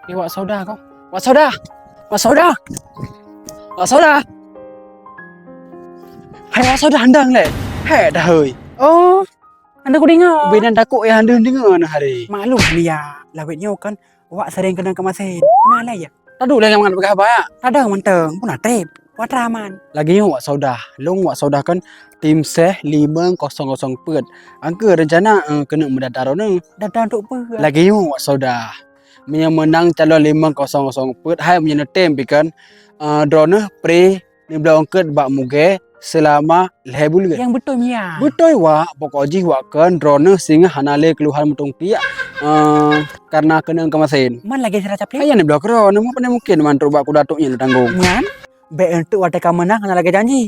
Ni Wak Sauda kau. Wak Sauda. Wak Sauda. Wak Sauda. Hai Wak Sauda handang le. Hai dah hoi. Oh, anda ku dengar. Benan takut yang handang dengar na hari. Maklum dia, lawetnya kan awak sering kena kemasin. Pernah lah ya? Tadu lah yang mengat apa ya? Ada menteng, pun trip. Buat raman. Lagi Wak Sauda. Long Wak Sauda kan tim seh 500 pet. Angka rencana kena mendatar ni. Datang untuk apa? Lagi Wak Sauda. Yang menang calon 500 pet. Hai punya tem kan. Drone pre ni belah angkat bak muge selama 2 bulan. Yang betul Mia. Betul Wak. Pokoknya Wak kan drone sehingga hanale keluhan mutung tiak. Karena kena kemasin. Man lagi saya capli. Ayah ni belah kero. Nama apa mungkin mantu bak ku datuknya lu tanggung. Nyan, baik untuk wadah kamu menang hanya lagi janji.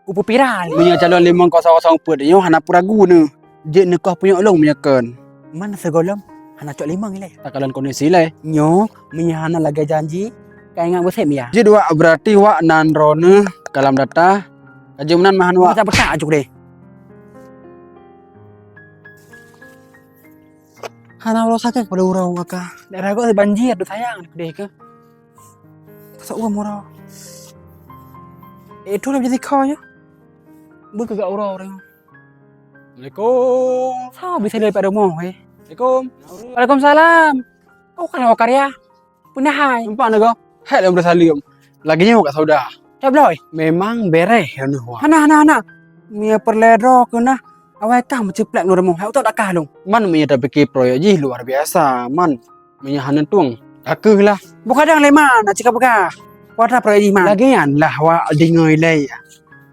Upu piral. Punya calon 500 pet. Yo hana puragu ni. Je nekah punya ulung punya kan. Man segolom hanya cok 5 gile. Takalan kondisi lah. Nyo, minya hanya lagi janji. Kaya ingat gosip Mia. Jadi Wak berarti Wak nan drone kalam data. Kaji menan mahan Wak. Kita betak ajuk deh. Hana ulo sakit pada urang Wak. Daerah kau banjir tu sayang deh ke. Pasal uang murah. Itu lah jadi kau ya. Bukan gak urang orang. Assalamualaikum. Sao bisa daripada rumah eh? Assalamualaikum. Waalaikumsalam. Kau kan awak karya. Punya hai. Nampak nak kau? Hai yang bersalim. Laginya Wak Sauda. Cabloy. Memang bereh ni Wak. Hana. Mia perledro kena. Awak kah menceplak nur rumah. Awak tak dah kah long. Man punya tak fikir proyek je luar biasa. Man punya hana tuang. Kakeh lah. Bukan ada leman. Nak cakap apa? Wadah proyek man. Lagian lah Wak dengar lay.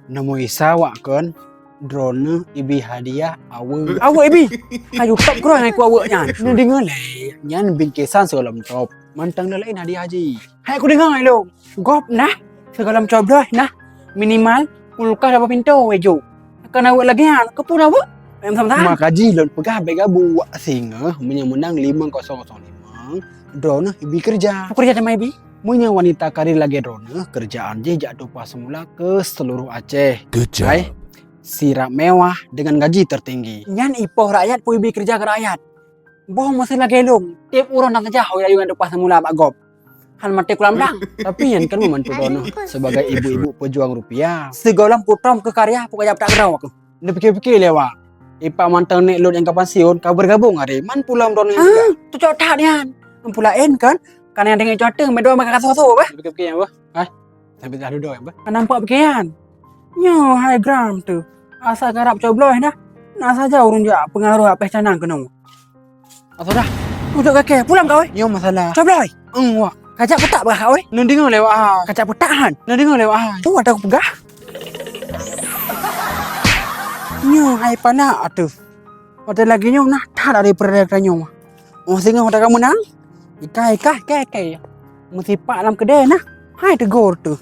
Namo isa Wak kan. Drone ibi hadiah awak. Awak ibi. Kayu top kerana aku awaknya. Ni dengar lay. Nyan bingkisan sekolah top. Mantang dah lain hadiah haji. Hai aku dengar lo. Gop nah. Segala macam dah nah. Minimal puluh dapat pintu wejo. Kena awak lagi kan. Kau pun awak. Sama-sama. Mak kaji lon pegah gabu Wak singa menang 5005. Drone ibi kerja. Aku kerja sama ibi. Punya wanita karir lagi drone kerjaan je jatuh pas semula ke seluruh Aceh. Good job. Hai, sirap mewah dengan gaji tertinggi. Nyan ipoh rakyat pu ibi kerja ke rakyat. Boh masih lagi long. Tiap orang nak saja yang dengan pas semula Pak Gop. Han mati kulam dah. Tapi yang kan membantu drone sebagai ibu-ibu pejuang rupiah. Segolam putram ke karya pokoknya tak gerau aku. Dia fikir-fikir lewat. Ipak mantan nek lod yang kapan siun kau bergabung hari. Man pulang drone yang juga. Tu cok tak nian. Pulain kan. Kan yang dengan cuaca medoi makan soso apa? Fikir-fikir yang apa? Hai. Sampai dah duduk yang apa? Kan nampak bagian. Nyo high gram tu. Asal garap cobloy dah. Nak saja urun je pengaruh apa canang kena. Asal dah. Ujuk kakek pulang kau eh. Yo masalah. Cobloy. Wak. Kacak petak bah kau eh. Nak dengar lewat ah. Kacak petak han. Nak dengar lewat ah. Tu ada aku pegah. Nyo hai pana atuh. Hotel lagi nyo nah tak dari perdagangan nyo. Oh singa hotel kamu nang. Ikai. Mesti pak dalam kedai nah. Hai tegur tu.